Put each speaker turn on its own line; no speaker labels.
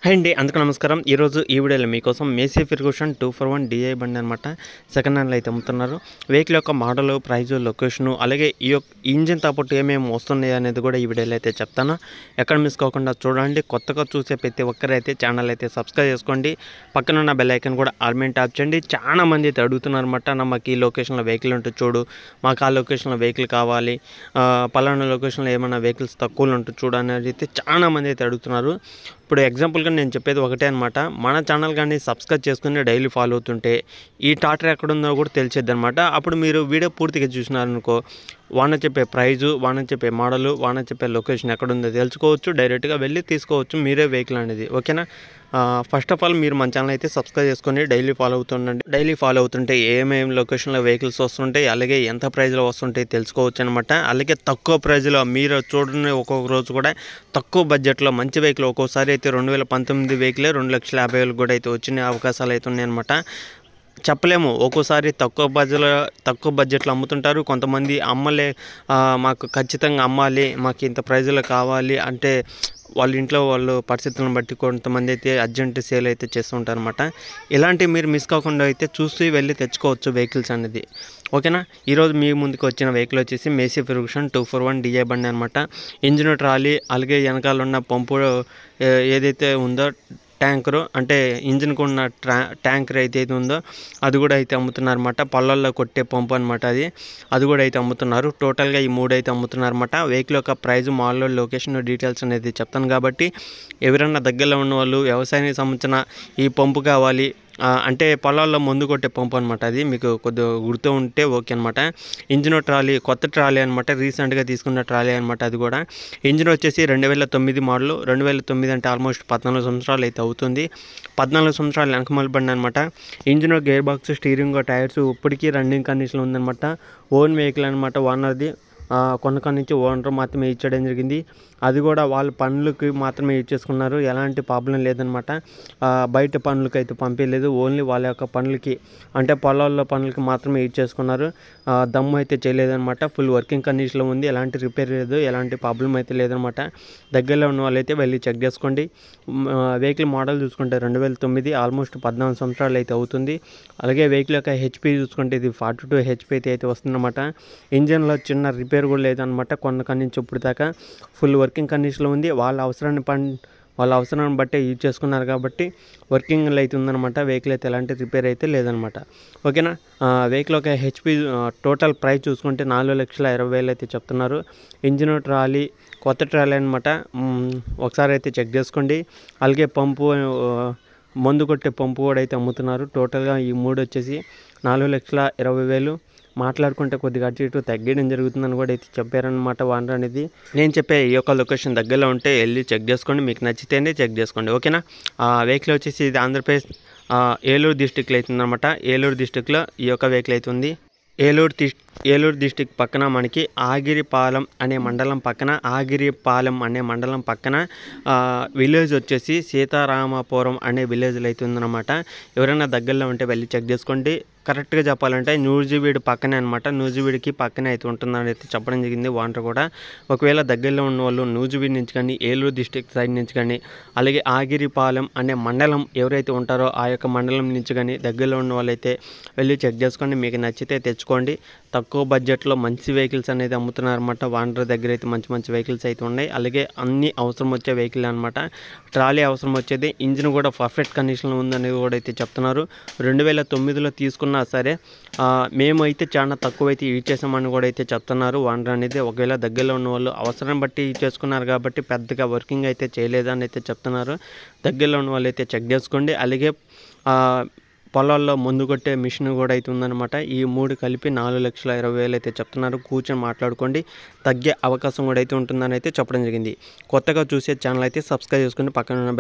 Hi అండి, అందరికీ నమస్కారం. ఈరోజు ఈ వీడియోలో మీకోసం మేసీ ఫెర్గూసన్ 241 DI బండి అనమాట సెకండ్ హ్యాండ్లో అయితే అమ్ముతున్నారు. వెహికల్ యొక్క మోడల్, ప్రైజు, లొకేషను, అలాగే ఈ యొక్క ఇంజిన్ తాపట్టు ఏమేమి వస్తున్నాయి అనేది కూడా ఈ వీడియోలో అయితే చెప్తాను. ఎక్కడ మిస్ కాకుండా చూడండి. కొత్తగా చూసే ప్రతి ఒక్కరైతే ఛానల్ అయితే సబ్స్క్రైబ్ చేసుకోండి. పక్కన ఉన్న బెల్ ఐకాన్ కూడా ఆల్ మీద ట్యాప్ చేయండి. చాలా మంది అయితే అడుగుతున్నారు అనమాట, మాకు ఈ లొకేషన్లో వెహికల్ ఉంటుంది చూడు, మాకు ఆ లొకేషన్లో వెహికల్ కావాలి, పలానా లొకేషన్లో ఏమైనా వెహికల్స్ తక్కువలో ఉంటుంది చూడు అనేది అయితే చాలా మంది అయితే అడుగుతున్నారు. ఇప్పుడు ఎగ్జాంపుల్గా నేను చెప్పేది ఒకటే అనమాట, మన ఛానల్ కానీ సబ్స్క్రైబ్ చేసుకుని డైలీ ఫాలో అవుతుంటే ఈ టాటర్ ఎక్కడుందో కూడా తెలిసేది అనమాట. అప్పుడు మీరు వీడియో పూర్తిగా చూసినారనుకో, వాన చెప్పే ప్రైజు, వాన చెప్పే మోడలు, వాన చెప్పే లొకేషన్ ఎక్కడుందో తెలుసుకోవచ్చు, డైరెక్ట్గా వెళ్ళి తీసుకోవచ్చు మీరే వెహికల్ అనేది. ఓకేనా? ఫస్ట్ ఆఫ్ ఆల్ మీరు మన ఛానల్ అయితే సబ్స్క్రైబ్ చేసుకొని డైలీ ఫాలో అవుతుండండి. డైలీ ఫాలో అవుతుంటే ఏమేమి లొకేషన్లో వెహికల్స్ వస్తుంటాయి, అలాగే ఎంత ప్రైజ్లో వస్తుంటాయి తెలుసుకోవచ్చు అనమాట. అలాగే తక్కువ ప్రైజ్లో మీరు చూడండి, ఒక్కొక్క రోజు కూడా తక్కువ బడ్జెట్లో మంచి వెహికల్, ఒక్కోసారి అయితే 2019 వెహికలే 2,50,000 కూడా అయితే వచ్చిన అవకాశాలు అయితే ఉన్నాయన్నమాట. చెప్పలేము, ఒక్కోసారి తక్కువ బడ్జెట్లో అమ్ముతుంటారు. కొంతమంది మాకు ఖచ్చితంగా అమ్మాలి, మాకు ఇంత ప్రైజ్లో కావాలి అంటే వాళ్ళ ఇంట్లో వాళ్ళు పరిస్థితులను బట్టి కొంతమంది అయితే అర్జెంట్ సేల్ అయితే చేస్తుంటారు అనమాట. ఇలాంటివి మీరు మిస్ కాకుండా అయితే చూసి వెళ్ళి తెచ్చుకోవచ్చు వెహికల్స్ అనేది. ఓకేనా? ఈరోజు మీ ముందుకు వచ్చిన వెహికల్ వచ్చేసి మేసీ ఫెర్గూసన్ 241 DI బండి అనమాట. ఇంజిన్, ట్రాలీ, అలాగే వెనకాల ఉన్న పంపు ఏదైతే ఉందో ట్యాంకరు, అంటే ఇంజిన్కి ఉన్న ట్యాంకర్ అయితే ఉందో అది కూడా అయితే అమ్ముతున్నారు అనమాట. పొలాల్లో కొట్టే పంపు అనమాట అది కూడా అయితే అమ్ముతున్నారు. టోటల్గా ఈ 3 అయితే అమ్ముతున్నారు అనమాట. వెహికల్ యొక్క ప్రైజ్, మోడల్, లొకేషన్, డీటెయిల్స్ అనేది చెప్తాను కాబట్టి ఎవరైనా దగ్గరలో ఉన్న వాళ్ళు వ్యవసాయానికి సంబంధించిన ఈ పంపు కావాలి అంటే పొలాల్లో మందు కొట్టే పంపు అనమాట, అది మీకు కొద్దిగా గుర్తు ఉంటే ఓకే అనమాట. ఇంజిన్, ట్రాలీ, కొత్త ట్రాలీ అనమాట, రీసెంట్గా తీసుకున్న ట్రాలీ అనమాట. అది కూడా ఇంజిన్ వచ్చేసి 2009 మోడల్. 2009 అంటే ఆల్మోస్ట్ 14 సంవత్సరాలు అయితే అవుతుంది. 14 సంవత్సరాలు వెనకమల బండి అనమాట. Engine, gear box, steering, tyres ఇప్పటికీ రన్నింగ్ కండిషన్లో ఉందన్నమాట. ఓన్ వెహికల్ అనమాట, ఓనర్ది. కొనకాడ నుంచి ఓనర్ మాత్రమే ఇచ్చడం జరిగింది. అది కూడా వాళ్ళ పనులకి మాత్రమే యూజ్ చేసుకున్నారు, ఎలాంటి ప్రాబ్లం లేదనమాట. బయట పనులకి అయితే పంపించలేదు, ఓన్లీ వాళ్ళ యొక్క పనులకి అంటే పొలాల్లో పనులకి మాత్రమే యూజ్ చేసుకున్నారు. దమ్ము అయితే చేయలేదనమాట. ఫుల్ వర్కింగ్ కండిషన్లో ఉంది, ఎలాంటి రిపేర్ లేదు, ఎలాంటి ప్రాబ్లం అయితే లేదనమాట. దగ్గరలో ఉన్న వాళ్ళైతే వెళ్ళి చెక్ చేసుకోండి. వెహికల్ మోడల్ చూసుకుంటే 2009, ఆల్మోస్ట్ 14 సంవత్సరాలు అయితే అవుతుంది. అలాగే వెహికల్ యొక్క HP చూసుకుంటే ఇది 42 HP అయితే వస్తుందన్నమాట. ఇంజన్లో చిన్న రిపేర్ కూడా లేదనమాట. కొన్నకాడి నుంచి ఇప్పుడు దాకా ఫుల్ వర్కింగ్ కండిషన్లో ఉంది. వాళ్ళ అవసరాన్ని బట్టే యూజ్ చేసుకున్నారు కాబట్టి వర్కింగ్లో అయితే ఉందన్నమాట. వెహికల్ అయితే ఎలాంటి రిపేర్ అయితే లేదనమాట. ఓకేనా? వెహికల్ ఒక HP టోటల్ ప్రైస్ చూసుకుంటే 4,20,000 అయితే చెప్తున్నారు. ఇంజిన్, ట్రాలీ, కొత్త ట్రాలీ అనమాట. ఒకసారి అయితే చెక్ చేసుకోండి. అలాగే పంపు, మందు కొట్టే పంపు కూడా అయితే అమ్ముతున్నారు. టోటల్గా ఈ 3 వచ్చేసి 4,20,000. మాట్లాడుకుంటే కొద్దిగా అటు ఇటు తగ్గడం జరుగుతుందని కూడా అయితే చెప్పారనమాట ఓనర్ అనేది. నేను చెప్పే ఈ యొక్క లొకేషన్ దగ్గరలో ఉంటే వెళ్ళి చెక్ చేసుకోండి, మీకు నచ్చితేనే చెక్ చేసుకోండి. ఓకేనా? వెహికల్ వచ్చేసి ఇది ఆంధ్రప్రదేశ్ ఏలూరు డిస్టిక్లో అవుతుందన్నమాట. ఏలూరు డిస్టిక్లో ఈ యొక్క వెహికల్ అవుతుంది. ఏలూరు డిస్టిక్ పక్కన మనకి ఆగిరిపాలెం అనే మండలం పక్కన విలేజ్ వచ్చేసి సీతారామపురం అనే విలేజ్లో అయితే ఉందన్నమాట. ఎవరైనా దగ్గరలో ఉంటే వెళ్ళి చెక్ చేసుకోండి. కరెక్ట్గా చెప్పాలంటే నూజివీడు పక్కనే అనమాట. నూజివీడికి పక్కనే అయితే ఉంటుందని అయితే చెప్పడం జరిగింది ఓనర్ కూడా. ఒకవేళ దగ్గరలో ఉన్న వాళ్ళు నూజివీడు నుంచి కానీ, ఏలూరు డిస్టిక్ సైడ్ నుంచి కానీ, అలాగే ఆగిరిపాలెం అనే మండలం ఎవరైతే ఉంటారో ఆ యొక్క మండలం నుంచి కానీ దగ్గరలో ఉన్న వాళ్ళైతే వెళ్ళి చెక్ చేసుకోండి. మీకు నచ్చితే తెచ్చుకోండి. తక్కువ బడ్జెట్లో మంచి వెహికల్స్ అనేది అమ్ముతున్నారన్నమాట. ఓనర్ దగ్గర అయితే మంచి వెహికల్స్ అయితే ఉన్నాయి. అలాగే అన్ని అవసరం వచ్చే వెహికల్ అనమాట. ట్రాలీ అవసరం వచ్చేది. ఇంజిన్ కూడా పర్ఫెక్ట్ కండిషన్లో ఉందని కూడా అయితే చెప్తున్నారు. 2009లో తీసుకున్నా సరే మేము అయితే చాలా తక్కువ అయితే యూజ్ చేసామని కూడా అయితే చెప్తున్నారు ఓనర్ అనేది. ఒకవేళ దగ్గరలో ఉన్న వాళ్ళు అవసరం బట్టి యూజ్ చేసుకున్నారు కాబట్టి పెద్దగా వర్కింగ్ అయితే చేయలేదని అయితే చెప్తున్నారు. దగ్గరలో ఉన్న వాళ్ళు అయితే చెక్ చేసుకోండి. అలాగే పొలాల్లో మందు కొట్టే మిషన్ కూడా అయితే ఉందన్నమాట. ఈ 3 కలిపి 4,20,000 అయితే చెప్తున్నారు. కూర్చొని మాట్లాడుకోండి, తగ్గే అవకాశం కూడా అయితే ఉంటుందని అయితే చెప్పడం జరిగింది. కొత్తగా చూసే ఛానల్ అయితే సబ్స్క్రైబ్ చేసుకుని పక్కన ఉన్న